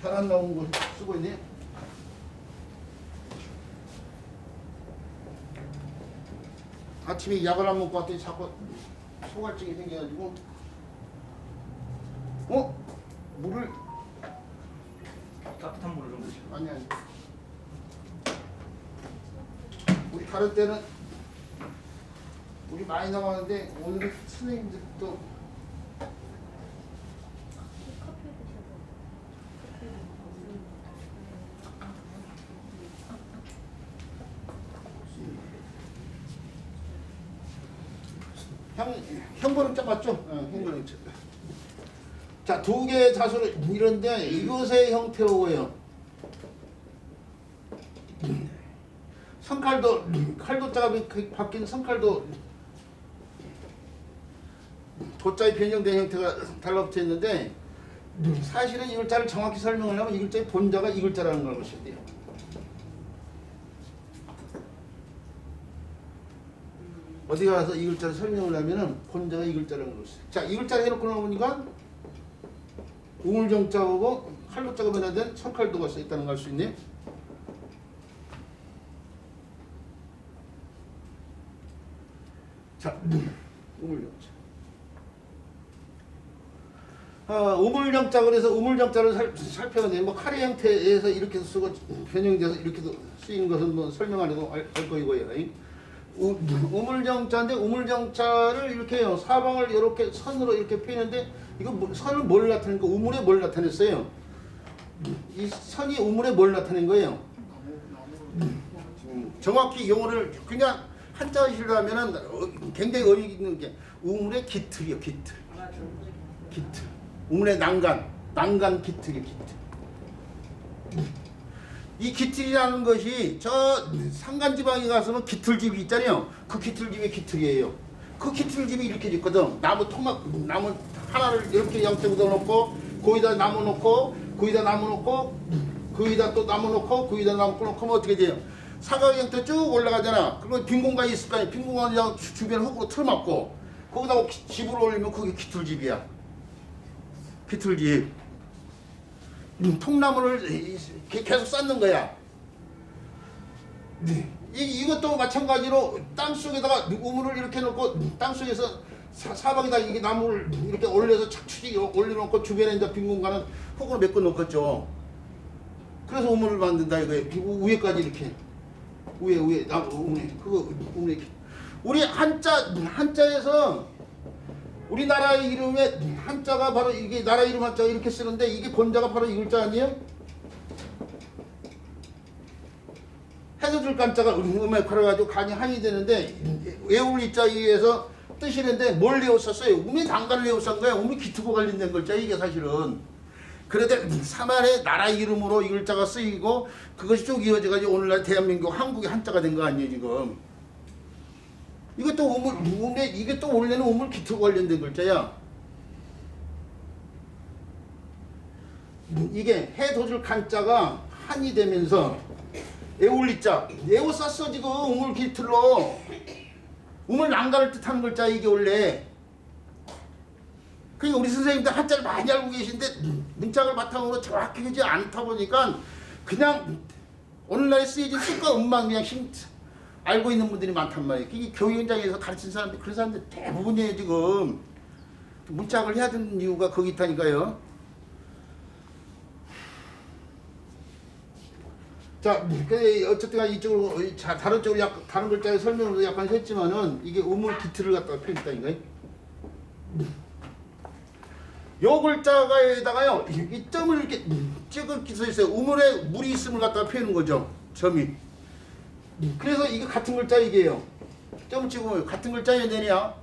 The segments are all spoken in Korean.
잘 안 나온 거 쓰고 있네. 아침에 약을 안 먹고 왔더니 자꾸 소갈증이 생겨가지고 물을 따뜻한 물을 좀 드시고. 아니 우리 다른 때는 우리 많이 나왔는데 오늘은 선생님들 또 형번음자 맞죠? 형번음자. 자, 두 개의 자수를 이런데 이것의 형태로고요. 성칼도 칼도자가 바뀐 성칼도 도자의 변형된 형태가 달라붙어 있는데 사실은 이 글자를 정확히 설명하려면 이 글자의 본자가 이 글자라는 걸 보셔야 돼요. 어디 가서 이 글자를 설명을 하면은 본자가 이 글자라는 걸 보세요. 자, 이 글자를 해놓고 나오니까 우물정자하고 칼도자가 변화된 성칼도가 써 있다는 걸 알 수 있네. 자, 우물정자. 우물정자 그래서 우물정자를 살펴보면 뭐 카레 형태에서 이렇게 쓰고 변형돼서 이렇게도 쓰이는 것은 뭐 설명 안 해도 알 거이고요. 우물정자인데 우물정자를 이렇게 해요. 사방을 이렇게 선으로 이렇게 펴는데 이거 선을 뭘 나타내니까 우물에 뭘 나타냈어요? 이 선이 우물에 뭘 나타낸 거예요? 정확히 용어를 그냥 한자식으로 하면은 굉장히 의미 있는 게 우물의 기틀이요, 기틀. 기틀. 우물의 난간 기틀이요, 기틀. 이 기틀이라는 것이 저 산간지방에 가서는 기틀집이 있잖아요. 그 기틀집이 기틀이에요. 그 기틀집이 이렇게 짓거든. 나무 하나를 이렇게 양쪽에 놓고 거기다 나무 놓고 거기다 나무 놓고 거기다 또 나무 놓고 거기다 나무 놓고 어떻게 돼요? 사각 형태 쭉 올라가잖아. 그러면 빈 공간이 있을 거 아니야. 빈 공간이 주변 흙으로 틀어막고 거기다가 집을 올리면 그게 기틀집이야. 기틀집. 통나무를 계속 쌓는 거야. 이것도 마찬가지로 땅 속에다가 우물을 이렇게 놓고 땅 속에서 사방에다 이게 나무를 이렇게 올려서 착추지 올려놓고 주변에 이제 빈 공간은 흙으로 메꿔 놓겠죠. 그래서 우물을 만든다 이거예요. 위에까지 이렇게 위에 나무 그거 우물 우리 한자에서 우리나라의 이름에 한자가 바로 이게 나라 이름 한자가 이렇게 쓰는데 이게 본자가 바로 이 글자 아니에요? 해서줄 간자가 음에 걸어가지고 간이 한이 되는데 외울 이자에 의해서 뜻이는데 뭘 외웠었어요? 음이 난간을 외웠던 거야. 음이 기트고 관련된 글자 이게 사실은. 그런데 사만의 나라 이름으로 이 글자가 쓰이고 그것이 쭉 이어져가지고 오늘날 대한민국 한국의 한자가 된 거 아니에요 지금. 이것도 이게 또 원래는 우물 기트고 관련된 글자야. 이게 해도줄 간자가 한이 되면서 에올리자 에워쌌어 지금 우물 기틀로. 우물 난간을 뜻하는 글자 이게 원래. 그러니까 우리 선생님들 한자를 많이 알고 계신데 문짝을 바탕으로 정확히 하지 않다 보니까 그냥 오늘날에 쓰여진 뜻과 음만 그냥 알고 있는 분들이 많단 말이에요. 그게 교육 현장에서 가르치는 사람들 그런 사람들 대부분이에요 지금. 문짝을 해야 되는 이유가 거기 있다니까요. 자, 어쨌든 이쪽으로 다른 쪽으로 다른 글자의 설명으로 약간 했지만은 이게 우물 기틀을 갖다가 표현했다니까요. 요 글자가에다가요 이 점을 이렇게 찍어 써 있어요. 우물에 물이 있음을 갖다가 표현한 거죠. 점이. 그래서 이게 같은 글자 이게요. 점을 찍으면 같은 글자에 되냐?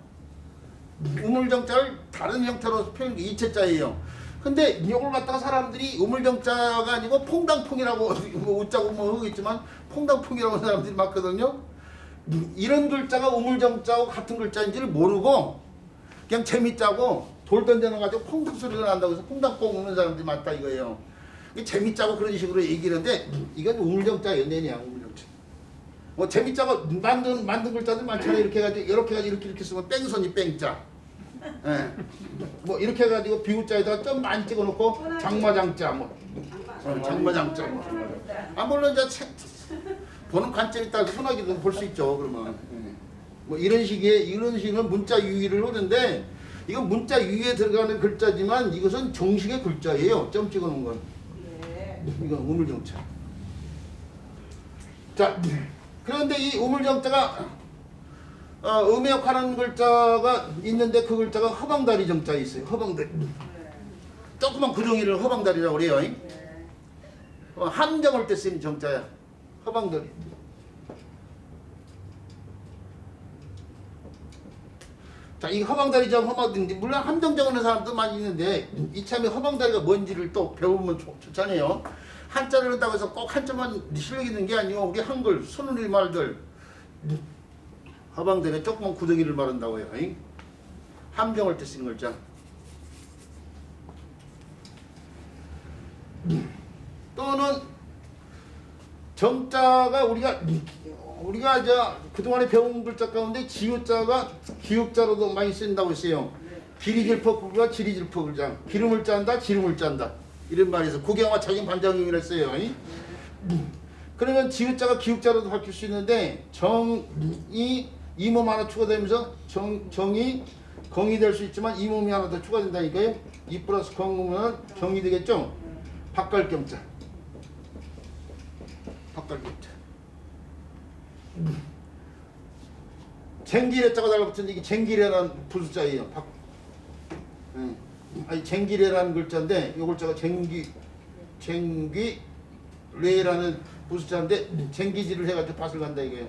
우물정자를 다른 형태로 표현 이체자예요. 근데 이걸 갖다가 사람들이 우물정자가 아니고 퐁당퐁이라고 웃자고 뭐 하겠지만 퐁당퐁이라고 하는 사람들이 많거든요. 이런 글자가 우물정자하고 같은 글자인지를 모르고 그냥 재밌자고 돌 던져놔가지고 퐁당 소리가 난다고 해서 퐁당퐁 우는 사람들이 많다 이거예요. 재밌자고 그런 식으로 얘기를 하는데 이건 우물정자 연예인이야 우물정자. 뭐 재밌자고 만든 글자들 많잖아요. 이렇게 해가지고 이렇게 쓰면 뺑소니 뺑자. 예. 뭐 이렇게 해가지고 비구자에다가 좀 많이 찍어놓고 장마장자 뭐 장마장자 아 물론 이제 보는 관점에 따라 순하게도 볼 수 있죠. 그러면 예. 뭐 이런 식의 문자 유의를 하는데 이건 문자 유의에 들어가는 글자지만 이것은 정식의 글자예요. 점 찍어놓은 건. 이건 우물정자. 자 그런데 이 우물정자가 음역하는 글자가 있는데 그 글자가 허방다리 정자에 있어요. 허방다리. 조그만 구덩이를 허방다리라고 그래요. 함정할 때 쓰는 정자야. 허방다리. 자, 이 허방다리 정 허방다리 물론 함정 적는 사람도 많이 있는데 이참에 허방다리가 뭔지를 또 배우면 좋잖아요. 한자를 한다고 해서 꼭 한자만 실력 있는 게 아니고 우리 한글 손으로 말들 허방다리에 조그만 구덩이를 말한다고요. 함정할 때 쓰는 글자. 또는 정자가 우리가 그동안에 배운 글자 가운데 지읒자가 기역자로도 많이 쓴다고 했어요. 기리질퍽글과 지리질퍽글자. 기름을 짠다, 지름을 짠다. 이런 말에서 구경화 자기 반장님이라 했어요. 그러면 지읒자가 기역자로도 바뀔 수 있는데 정이 이 몸 하나 추가되면서 정이 건이 될 수 있지만 이 몸이 하나 더 추가된다니까요. 이 플러스 건이면 정이 되겠죠. 박갈경자. 박갈경자. 쟁기레자가 달라붙은 이게 쟁기레라는 부수자예요. 아니 쟁기레라는 글자인데 이 글자가 쟁기레라는 부수자인데 쟁기질을 해가지고 밭을 간다 이거예요.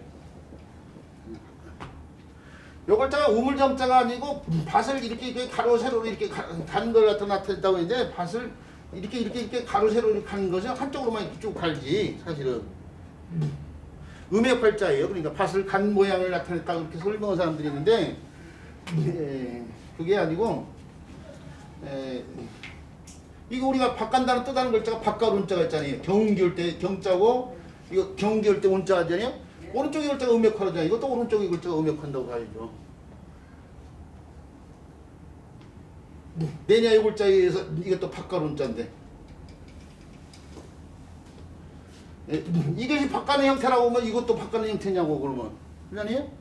요 글자가 우물정자가 아니고 밭을 이렇게 가로 세로로 이렇게 가는 걸 갖다 나타냈다고 했는데 밭을 이렇게 가로 세로로 이렇게 가는 것은 한쪽으로만 이렇게 쭉 갈지 사실은. 음역팔자예요. 그러니까 밭을 간 모양을 나타냈다고 그렇게 설명한 사람들이 있는데 그게 아니고 이거 우리가 밭 간다는 뜻하는 글자가 밭갈 운자가 있잖아요. 경기올 때 경자고 이거 경기올 때 운자 하잖아요. 오른쪽의 글자가 음역하잖아요. 이것도 오른쪽의 글자가 음역한다고 봐야죠. 내냐의 글자에 의해서 이것도 밭갈 운자인데 이것이 밭가는 형태라고 하면 이것도 밭가는 형태냐고 그러면 그러잖아요?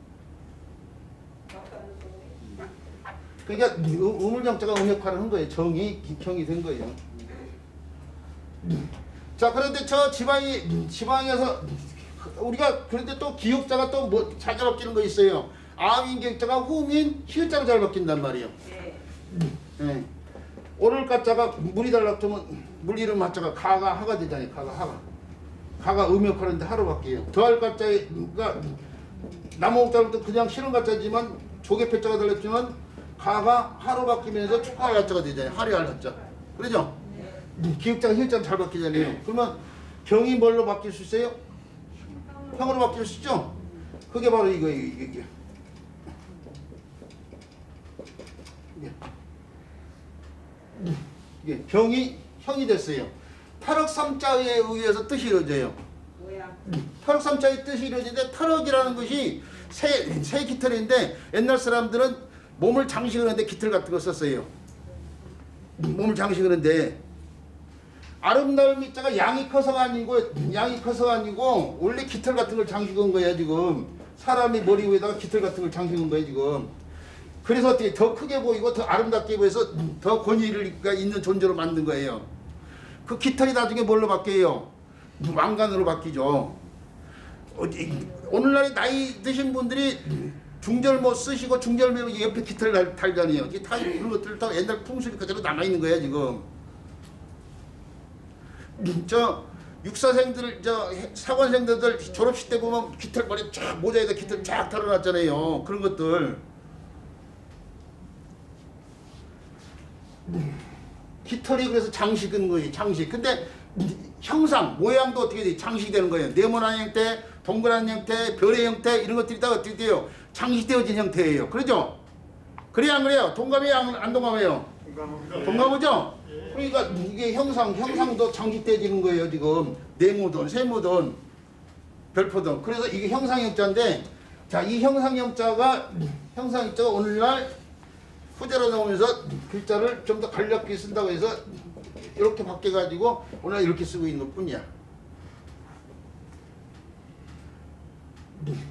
그러니까 우물정자가 음역화를 거예요. 정이 기형이 된 거예요. 자 그런데 저 지방에서 우리가 그런데 또 기역자가 또 뭐 잘 바뀌는 거 있어요. 아민 기역자가 후민 히읗자로 잘 바뀐단 말이에요. 네. 오를 가자가 물이 달라붙으면 물 이름 하자가 가가 하가 되잖아요. 가가 음역하는데 하로 바뀌어요. 더할 가자가 나무 옥자부터 그냥 실은 가자지만 조개 패자가 달렸지만 가가 하로 바뀌면서 축하 가자가 되잖아요. 하리 할 가자. 그러죠? 기역자가 히읗자로 잘 바뀌잖아요. 그러면 경이 뭘로 바뀔 수 있어요? 형으로 바뀔 수 있죠? 그게 바로 이거예요. 이게 형이 됐어요. 탈흑삼자에 의해서 뜻이 이루어져요. 탈흑삼자의 뜻이 이루어지는데 탈흑이라는 것이 새 깃털인데 옛날 사람들은 몸을 장식하는데 깃털 같은 거 썼어요. 몸을 장식하는데 아름다운 밑자가 양이 커서가 아니고 원래 깃털 같은 걸 장식한 거야 지금. 사람이 머리 위에다가 깃털 같은 걸 장식한 거야 지금. 그래서 어떻게 더 크게 보이고 더 아름답게 보여서 더 권위가 있는 존재로 만든 거예요. 그 깃털이 나중에 뭘로 바뀌어요? 왕관으로 바뀌죠. 오늘날에 나이 드신 분들이 중절모 쓰시고 중절모 옆에 깃털 달잖아요. 이게 다 이런 것들 다 옛날 풍습이 그대로 남아 있는 거야 지금. 저 육사생들 사관생들 졸업식 때 보면 깃털 머리 쫙 모자에다 깃털 쫙 달아놨잖아요. 그런 것들. 깃털이 그래서 장식은 거예요. 장식. 근데 형상 모양도 어떻게 돼? 장식이 되는 거예요. 네모난 형태, 동그란 형태, 별의 형태 이런 것들이 다 어떻게 돼요? 장식되어진 형태예요. 그러죠? 그래야 안 그래요? 동감해요? 안 동감해요? 동감하죠? 그러니까 이게 형상도 장식되어지는 거예요. 지금 네모든 세모든 별표든. 그래서 이게 형상형자인데 자, 이 형상형자가 오늘날 후대로 나오면서 글자를 좀 더 간략하게 쓴다고 해서 이렇게 바뀌어가지고 오늘 이렇게 쓰고 있는 것 뿐이야.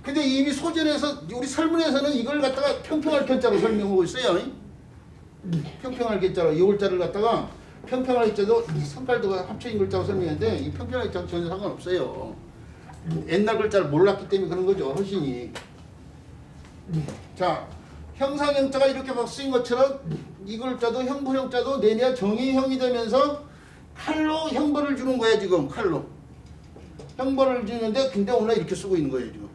근데 이미 소전에서 우리 설문에서는 이걸 갖다가 평평할 견자로 설명하고 있어요. 평평할 견자로 요글자를 갖다가 평평할 견자도 성깔도가 합쳐진 글자로 설명했는데 이 평평할 견자 전혀 상관없어요. 옛날 글자를 몰랐기 때문에 그런 거죠. 훨씬이. 자, 형상형자가 이렇게 막 쓰인 것처럼 이 글자도 형부형자도 내내 정의형이 되면서 칼로 형벌을 주는 거야 지금. 칼로 형벌을 주는데 근데 오늘 이렇게 쓰고 있는 거예요 지금.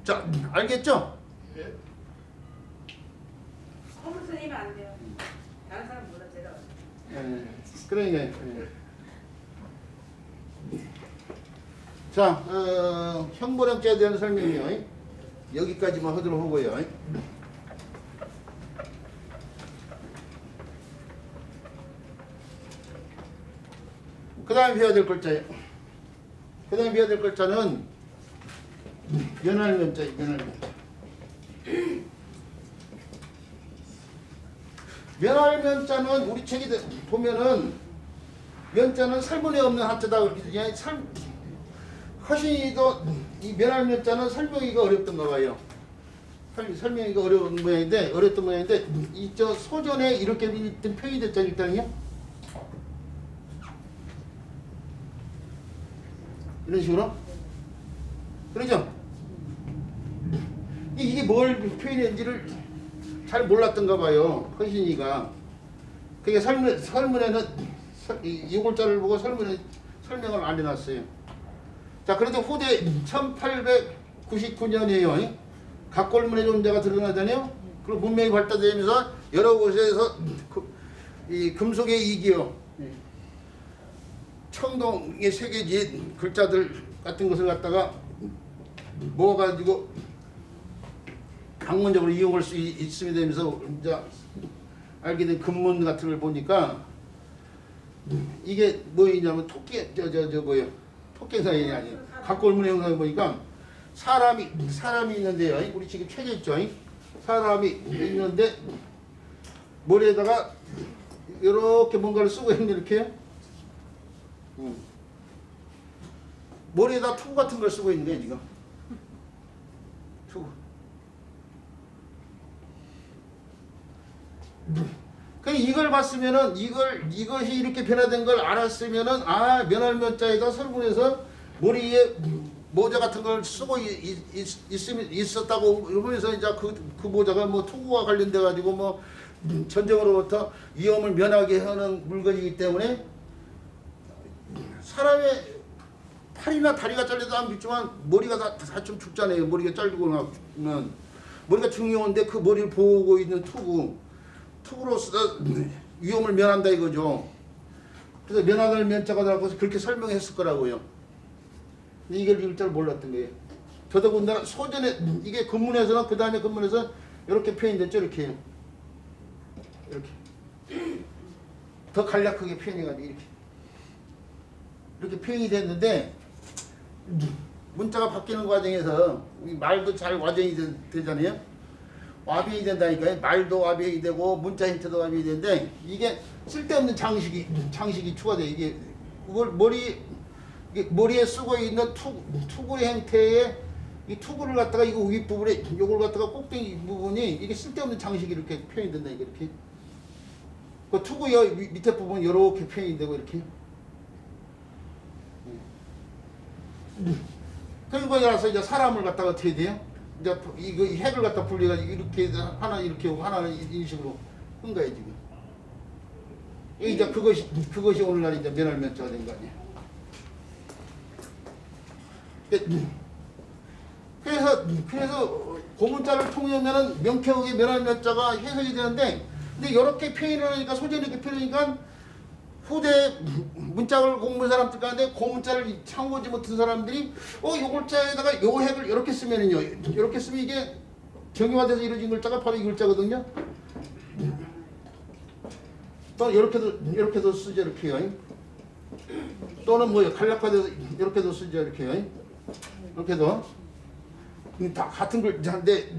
자, 알겠죠? 네. 허물 선생님은 안 돼요. 다른 사람 몰라 제가. 그러니까. 자, 형벌형자에 대한 설명이요. 여기까지만 하도록 하고요. 그 다음에 배워야 될 글자예요. 그 다음에 배워야 될 글자는 면할면자예요. 면할면자. 면할면자는 우리 책에 보면은 면자는 살문에 없는 한자다 그렇게 그냥 허신이도 이 면할면자는 설명하기가 어렵던가 봐요. 설명하기가 어려운 모양인데 어렵던 모양인데 이 저 소전에 이렇게 일단 표현이 됐잖아요. 일단요. 이런 식으로 그러죠? 이게 뭘 표현했는지를 잘 몰랐던가 봐요. 허신이가. 그게 설문에는 이 글자를 보고 설문에 설명을 안 해놨어요. 자, 그래도 후대 1899년이에요. 각골문의 존재가 드러나잖아요. 그리고 문명이 발달되면서 여러 곳에서 이 금속의 이기어, 청동의 세계지 글자들 같은 것을 갖다가 모아가지고 학문적으로 이용할 수 있음이 되면서 이제 알게 된 근문 같은 걸 보니까 이게 뭐냐면 토끼 뭐요? 토끼사이 아니에요. 각골문의 형상을 보니까 사람이 있는데요. 우리 지금 책에 있죠. 사람이 있는데 머리에다가 이렇게 뭔가를 쓰고 있는 이렇게요. 머리에다 투구 같은 걸 쓰고 있는 거예요 지금. 투구. 그 이걸 봤으면은 이것이 이렇게 변화된 걸 알았으면은 아 면할면자에다 설문에서 머리에 모자 같은 걸 쓰고 있었다고 하면서 이제 그 모자가 뭐 투구와 관련돼 가지고 뭐 전쟁으로부터 위험을 면하게 하는 물건이기 때문에 사람의 팔이나 다리가 잘려도 안 죽지만 머리가 다 좀 죽잖아요. 머리가 잘리고 나면 머리가 중요한데 그 머리를 보고 있는 투구로서 위험을 면한다 이거죠. 그래서 면하는 면자가 나와서 그렇게 설명했을 거라고요. 근데 이걸 읽을 줄 몰랐던 거예요. 더더군다나 소전에 이게 근문에서는 그 다음에 근문에서 이렇게 표현됐죠. 이렇게 더 간략하게 표현해가지고 이렇게 표현이 됐는데 문자가 바뀌는 과정에서 말도 잘 와전이 되잖아요. 와변이 된다니까요. 말도 와변이 되고 문자 형태도 와변이 되는데 이게 쓸데없는 장식이 추가돼. 이게 머리에 쓰고 있는 투구의 형태의 이 투구를 갖다가 이거 윗부분에 요걸 갖다가 꼭대기 부분이 이게 쓸데없는 장식이 이렇게 표현이 된다. 이렇게 그 투구 밑에 부분 이렇게 표현이 되고 이렇게. 그리고 나서 이제 사람을 갖다가 어떻게 돼요? 이제 이거 핵을 갖다 분리해가지고 이렇게 하나 이렇게 하고 하나는 이런 식으로 한 거예요 지금. 이제 그것이 오늘날 이제 면할면자가 된 거 아니에요. 그래서 고문자를 통하면은 명쾌하게 면할면자가 해석이 되는데, 근데 이렇게 표현을 하니까 소재를 이렇게 표현하니까 후대 문자를 공부한 사람들 가운데 고문자를 참고하지 못한 사람들이 요 글자에다가 요 핵을 이렇게 쓰면은요, 이렇게 쓰면 이게 정의화돼서 이루어진 글자가 바로 이 글자거든요. 또 이렇게도 쓰죠. 이렇게요. 또는 뭐요, 간략화돼서 이렇게도 쓰죠. 이렇게요. 이렇게도 다 같은 글자인데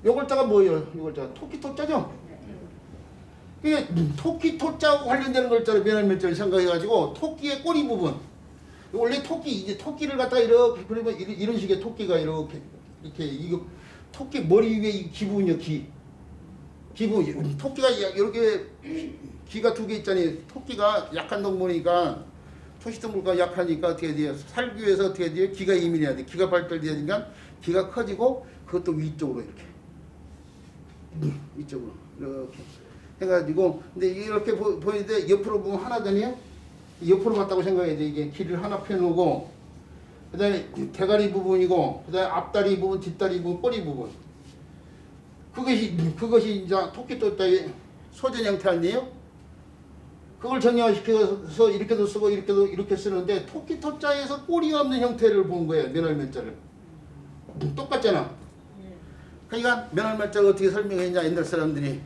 요 글자가 뭐예요? 요 글자가 토끼 토자죠? 이게 토끼 토자하고 관련되는 글자를 면할면자를 생각해가지고 토끼의 꼬리 부분. 원래 토끼 이제 토끼를 갖다가 이렇게 그러면 이런 식의 토끼가 이렇게 이거 토끼 머리 위에 이 귀 부분이요 귀 부분. 토끼가 이렇게 귀가 두 개 있잖아요. 토끼가 약한 동물이니까 초식동물과 약하니까 어떻게 돼요? 살기 위해서 어떻게 돼요? 귀가 예민해야 돼. 귀가 발달돼야 되니까 귀가 커지고 그것도 위쪽으로 이렇게 이쪽으로 이렇게 해가지고 근데 이렇게 보이는데 옆으로 보면 하나잖아요. 옆으로 봤다고 생각해야 돼. 이게 귀를 하나 펴놓고 그다음에 대가리 부분이고 그다음에 앞다리 부분, 뒷다리 부분, 꼬리 부분. 그것이 이제 토끼 토자의 소전 형태 아니에요? 그걸 정형화시켜서 이렇게도 쓰고 이렇게도 이렇게 쓰는데 토끼 토자에서 꼬리가 없는 형태를 본 거예요. 면할면자를. 똑같잖아. 그러니까 면할면자가 어떻게 설명했냐 옛날 사람들이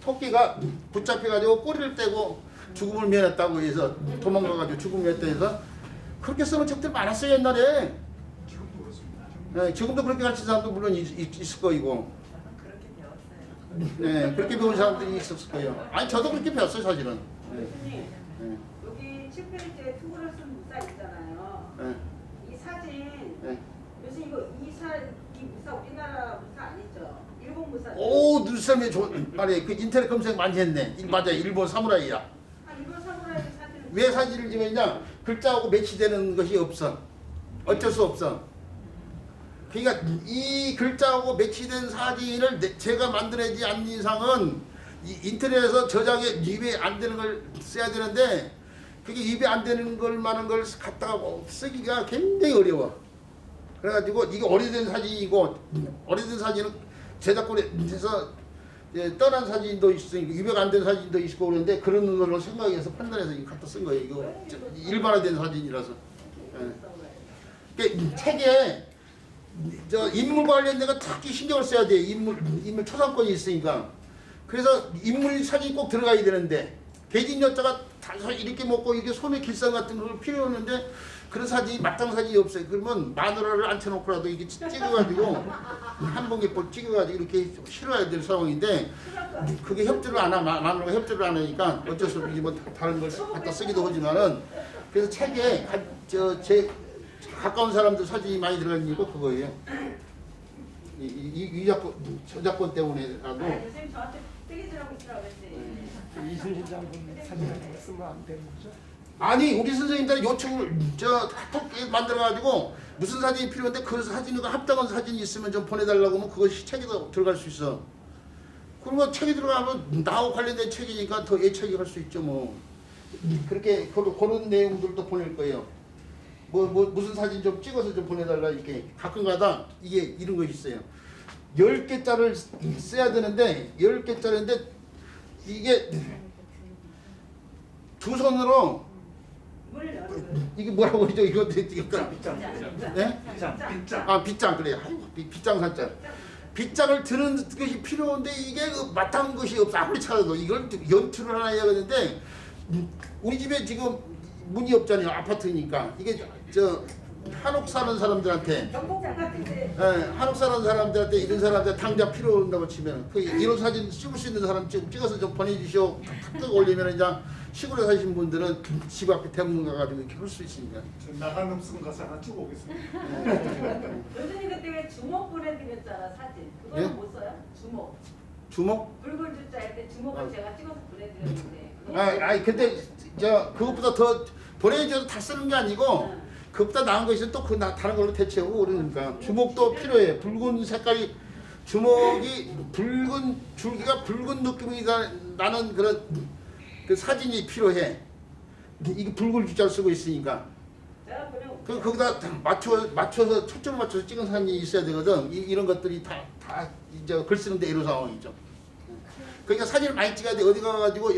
토끼가 붙잡혀가지고 꼬리를 떼고 죽음을 면했다고 해서 도망가가지고 죽음을 면했다 해서 그렇게 쓰는 책들 많았어요 옛날에. 지금도 그렇습니다. 네, 지금도 그렇게 가르치는 사람도 물론 있을 거이고. 그렇게 배웠어요. 네, 그렇게 배운 사람들이 있었을 거예요. 아니 저도 그렇게 배웠어요 사실은. 교수님 네. 여기 7페이지에 투구를 쓴 무사 있잖아요. 네. 이 사진 네. 교수님 이거 이 무사 우리나라 무사 아니죠? 일본 무사. 오, 눈썰미 말해. 그 인터넷 검색 많이 했네. 맞아, 일본 사무라이야. 아 일본 사무라이 사진을 왜 사진을 찍었냐? 글자하고 매치되는 것이 없어. 어쩔 수 없어. 그러니까 이 글자하고 매치된 사진을 제가 만들어내지 않는 이상은 이 인터넷에서 저장에 입에 안 되는 걸 써야 되는데 그게 입에 안 되는 걸 많은 걸 갖다가 쓰기가 굉장히 어려워. 그래가지고 이게 오래된 사진이고 오래된 사진은 제작권에서 떠난 사진도 있으니까 입에 안 된 사진도 있고 그런데 그런 걸로 생각해서 판단해서 이거 갖다 쓴 거예요. 이거 일반화된 사진이라서. 그러니까 책에 저 인물 관련된 거 특히 신경을 써야 돼. 인물 초상권이 있으니까. 그래서 인물 사진이 꼭 들어가야 되는데 개진 여자가 다 이렇게 먹고 이렇게 손에 길상 같은 걸 필요 없는데 그런 사진이 마땅 사진이 없어요. 그러면 마누라를 앉혀놓고라도 이게 찍어가지고 한 봉에 찍어가지고 이렇게 실어야 될 상황인데 그게 협조를 안 하면 마누라가 협조를 안 하니까 어쩔 수 없이 뭐 다른 걸 갖다 쓰기도 하지만은 그래서 책에 제 가까운 사람들 사진이 많이 들어가는 이유가 그거예요. 이 저작권 때문에라도. 교수님 저한테 뜨개질하고 있으라고 그랬지. 이순신 장군 사진을 쓰면 안 되는 거죠? 아니 우리 선생님들은 요청을 카톡 만들어가지고 무슨 사진이 필요한데 그 사진과 합당한 사진이 있으면 좀 보내달라고 하면 그것이 책에도 들어갈 수 있어. 그러면 책에 들어가면 나하고 관련된 책이니까 더 애착이 할 수 있죠 뭐. 그렇게 그런 내용들도 보낼 거예요. 무슨 사진 좀 찍어서 좀 보내달라 이렇게 가끔가다 이게 이런 것이 있어요. 10개짜리를 써야 되는데 10개짜리인데 이게 두 손으로 이게 뭐라고 그러죠? 이거 빗장. 네? 빗장. 아 빗장 그래요. 빗장 산자. 빗장을 드는 것이 필요한데 이게 마땅한 것이 없어. 아무리 찾아도 이걸 연출을 하나 해야 되는데 우리 집에 지금 문이 없잖아요. 아파트니까 이게 한옥 사는 사람들한테 경복궁 같은데. 한옥 사는 사람들한테 이런 사람들 당장 필요 한다고 치면 그 이런 사진 찍을 수 있는 사람 찍어서 좀 보내주시오. 탁탁 올리면 이제 시골에 사신 분들은 집 앞에 대문 가가지고 이렇게 할 수 있으니까. 나간 없음 가서 하나 쭉 오겠습니다. 교수님 그때 왜 주먹 보내드렸잖아 사진. 그거는 예? 못 써요? 주먹. 주먹? 붉은 주자 할 때 주먹을 제가 찍어서 보내드렸는데. 아니 근데 그것보다 더 보내줘도 다 쓰는 게 아니고 그것보다 나은 거 있으면 또 다른 걸로 대체하고 그러니까 주먹도 필요해. 붉은 색깔이 주먹이 붉은 줄기가 붉은 느낌이 나는 그런 그 사진이 필요해. 이게 붉은 주자를 쓰고 있으니까. 제가 그냥 거기다 맞춰서 초점을 맞춰서 찍은 사진이 있어야 되거든. 이런 것들이 다 이제 글 쓰는데 이런 상황이죠. 그러니까 사진을 많이 찍어야 돼. 어디 가가지고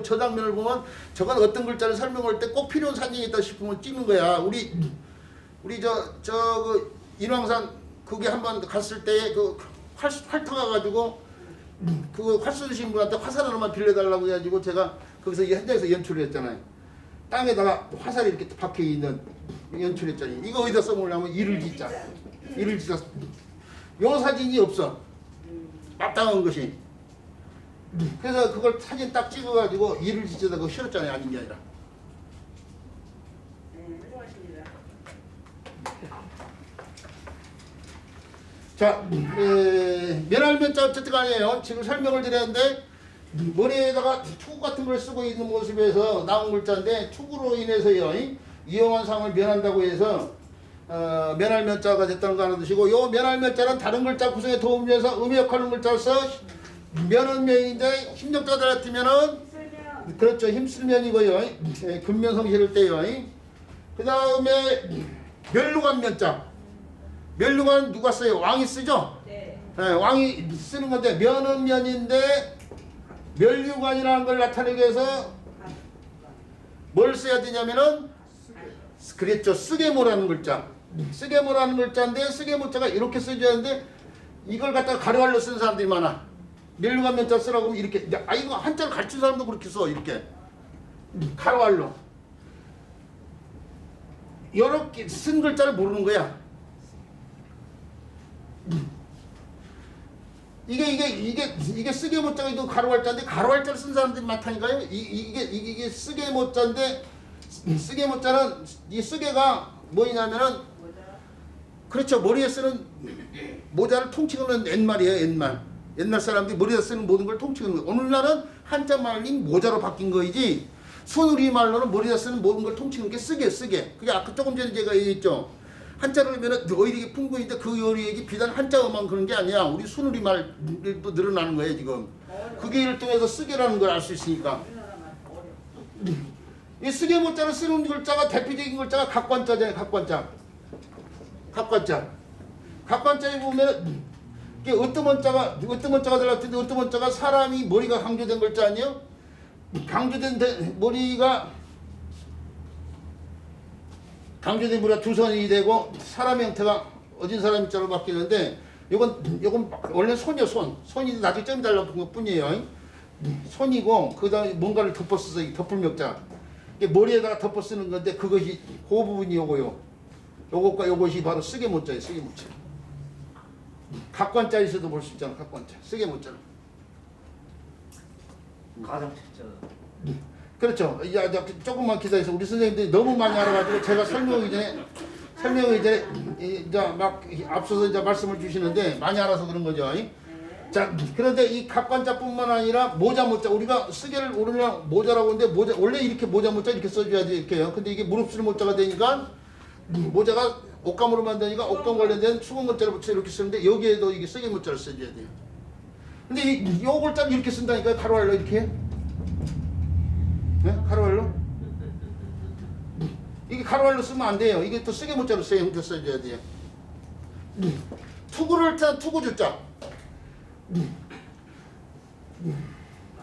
저 장면을 보면 저건 어떤 글자를 설명할 때 꼭 필요한 사진이 있다 싶으면 찍는 거야. 우리 그 인왕산 거기 한번 갔을 때 그 활 타가지고 그 활 쏘신 분한테 화살 하나만 빌려달라고 해가지고 제가 거기서 현장에서 연출을 했잖아요. 땅에다가 화살이 이렇게 박혀 있는 연출했잖아요. 이거 어디다 써먹으려면 이를 짓자. 요 사진이 없어. 마땅한 것이. 그래서 그걸 사진 딱 찍어가지고 일을 지쳐다 그거 실었잖아요. 아닌 게 아니라. 네, 훌륭하십니다. 자, 면할면자 어쨌든 간에요. 지금 설명을 드렸는데 머리에다가 투구 같은 걸 쓰고 있는 모습에서 나온 글자인데 투구로 인해서요. 이용한 상을 면한다고 해서 면할면자가 됐다는 거 하나 드시고 요 면할면자는 다른 글자 구성에 도움돼서 의미역하는 글자로서 면은 면인데 힘적자들 같으면은 설명. 그렇죠. 힘쓸면이고요. 근면성 실을 때요. 그 다음에 멸류관 면자. 멸류관 누가 써요? 왕이 쓰죠? 네. 왕이 쓰는 건데 면은 면인데 멸류관이라는 걸 나타내기 위해서 뭘 써야 되냐면은 그랬죠. 쓰게모라는 글자. 쓰게모라는 글자인데 쓰게모자가 이렇게 써줘야 하는데 이걸 갖다가 가로알로 쓰는 사람들이 많아. 멸류관 면자 쓰라고 하면 이렇게 이거 한자를 가르친 사람도 그렇게 써. 이렇게 가로알로 이렇게 쓴 글자를 모르는 거야. 이게 쓰게모자가 이거 가로알자인데 가로알자를 쓴 사람들이 많다니까요. 이게 쓰게모자인데 쓰게모자는 이 쓰게가 뭐냐면은 그렇죠. 머리에 쓰는 모자를 통칭하는 옛말이에요. 옛날 사람들이 머리에 쓰는 모든 걸 통칭하는 거예요. 오늘날은 한자 말인 모자로 바뀐 거이지 손우리 말로는 머리에 쓰는 모든 걸 통칭하는 게 쓰게. 그게 아까 조금 전에 제가 얘기했죠. 한자로 하면은 어휘력이 풍부인데 그 어휘력이 비단 한자어만 그런 게 아니야. 우리 손우리 말도 늘어나는 거예요 지금. 그게 이를 통해서 쓰게라는 걸 알 수 있으니까. 이 쓰게 모자를 쓰는 글자가 대표적인 글자가 각관자잖아요. 각관자에 보면 이게 어떤 문자가 들어갔는데 어떤 문자가 사람이 머리가 강조된 글자 아니에요? 강조된 머리가 두 선이 되고 사람 형태가 어진 사람 입자로 바뀌는데 요건 원래 손이요. 손이 나중에 점이 달라붙은 것 뿐이에요. 손이고 그다음에 뭔가를 덮어 써서 덮을 명자. 머리에다가 덮어 쓰는 건데 그것이 그 부분이 요거요. 요것과 요것이 바로 쓰게 모자예요. 쓰게 모자. 각관자에서도 볼 수 있잖아. 각관자. 쓰게 모자는. 가장 첫째. 그렇죠. 야, 조금만 기다려서 우리 선생님들이 너무 많이 알아가지고 제가 설명하기 전에 이제 막 앞서서 이제 말씀을 주시는데 많이 알아서 그런 거죠. 자, 그런데 이 각관자뿐만 아니라 모자 우리가 쓰게를 오르면 모자라고 하는데 원래 이렇게 모자 이렇게 써줘야지 이렇게요. 근데 이게 무릎 쓰는 모자가 되니까 모자가 옷감으로 만드니까 옷감 관련된 수건 글자를 붙여 이렇게 쓰는데 여기에도 이게 쓰게 모자를 써줘야 돼요. 근데 요 글자를 이렇게 쓴다니까요. 가로알로 이렇게. 네? 가로알로? 이게 가로알로 쓰면 안 돼요. 이게 또 쓰게 모자로 써줘야 돼요. 투구주자.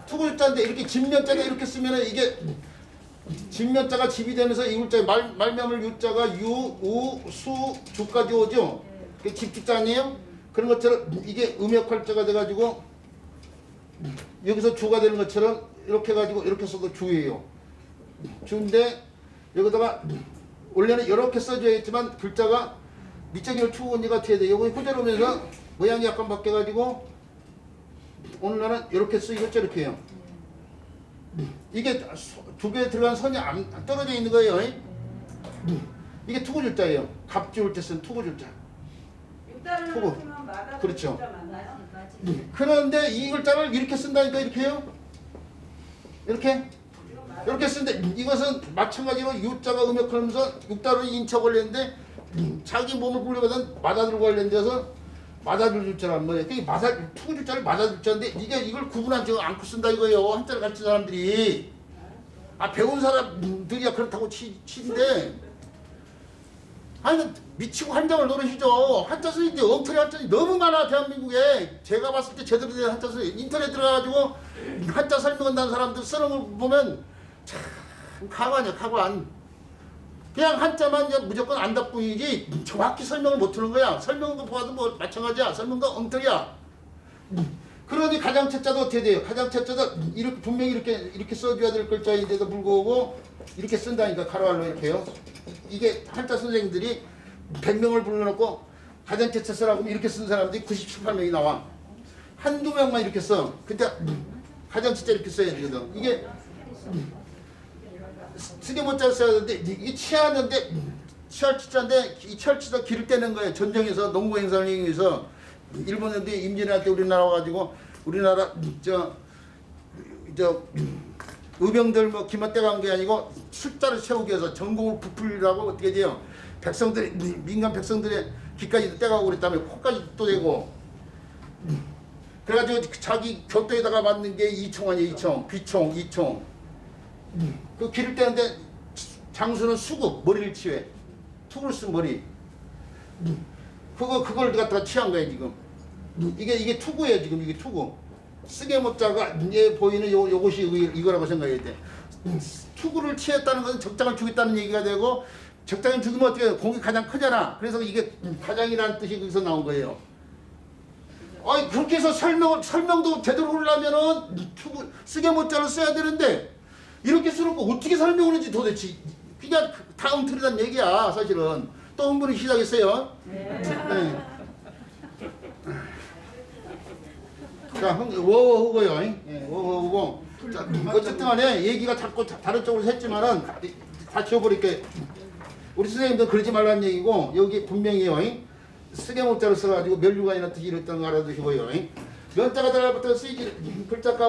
투구주자인데 이렇게 집면자가 이렇게 쓰면은 이게 집면자가 집이 되면서 이 글자에 말명을 유자가 유, 우, 수, 주까지 오죠. 그게 집주자 아니에요? 그런 것처럼 이게 음역할자가 돼가지고 여기서 주가 되는 것처럼 이렇게 해가지고 이렇게 써도 주예요. 주인데 여기다가 원래는 이렇게 써줘야겠지만 글자가 밑장을 추운이가 돼야 돼. 요거 호재로면서 모양이 약간 바뀌어가지고 오늘날은 이렇게 쓰이고 저렇게 해요. 이게 두 개 들어간 선이 안 떨어져 있는 거예요. 이게 투구줄자예요. 갑주울 때 쓴 투구줄자. 투구. 그렇죠. 그런데 이 글자를 이렇게 쓴다니까 이렇게 해요. 이렇게 쓰는데 이것은 마찬가지로 유자가 음역하면서 육자로 인척 걸렸는데 자기 몸을 굴려가던 맞아들고 관련돼서 맞아줄 줄자란 말이에요. 투구 줄자를 맞아줄 줄자인데 이걸 구분하지 않고 쓴다 이거예요. 한자를 가르친 사람들이. 배운 사람들이야 그렇다고 치는데 아니 미치고 한장을 노리시죠. 한자 쓰는데 엉터리 한자이 너무 많아 대한민국에. 제가 봤을 때 제대로 된 한자 쓰 인터넷 들어가가지고 한자 설명한다는 사람들 쓰는 걸 보면 참 가관이야 가관. 그냥 한자만 무조건 안다 뿐이지 정확히 설명을 못 하는 거야. 설명도 보아도 뭐 마찬가지야. 설명도 엉터리야. 그러니 가장체자도 어떻게 돼요? 가장체자도 이렇게 분명히 이렇게 써줘야 될 글자인데도 불구하고 이렇게 쓴다니까 가로알로 이렇게요. 이게 한자 선생님들이 100명을 불러놓고 가장체자 쓰라고 하면 이렇게 쓴 사람들이 97~8명이 나와. 한두 명만 이렇게 써. 근데 가장 진짜 이렇게 써야 되거든. 이게 쓰게 못 잘 써야 되는데 이게 치하는데 치열치자인데 이 치열치자 기를 떼는 거예요. 전쟁에서 농구 행사를 이용해서 일본 애들이 임진왜란 때 우리나라 와가지고 우리나라 저 의병들 뭐 기만 떼간 게 아니고 숫자를 채우기 위해서 전공을 부풀리라고 어떻게 돼요? 백성들이 민간 백성들의 귀까지도 떼가고 그랬다며 코까지 또 대고 그래가지고 자기 곁도에다가 맞는 게 이총 아니에요. 이총 비총 이총 그 기를 떼는데 장수는 수국 머리를 치해 투구를 쓴 머리 그걸 갖다가 취한 거예요 지금. 이게 투구예요 지금. 이게 투구. 쓰게 못자가 얘 보이는 요것이 이거라고 생각해야 돼. 투구를 취했다는 것은 적장을 주겠다는 얘기가 되고 적장을 죽이면 어떻게 해요? 공이 가장 크잖아. 그래서 이게 가장이라는 뜻이 거기서 나온 거예요. 아니 그렇게 해서 설명도 제대로 하려면은 투구 쓰게 못자를 써야 되는데 이렇게 쓰놓고 어떻게 설명을 하는지 도대체 그냥 다음 틀이란 얘기야 사실은. 또 한 분이 시작했어요. 네. 자, 워워후고요. 예, 워워후고. 자, 어쨌든 간에 얘기가 자꾸 다른 쪽으로 했지만은 다 지워버릴게. 우리 선생님도 그러지 말라는 얘기고 여기 분명히요. 쓰게 못자를 써가지고 멸류관이나 뜻이 이랬다는 거 알아두시고요. 면자가 들어가부터 쓰이지 글자가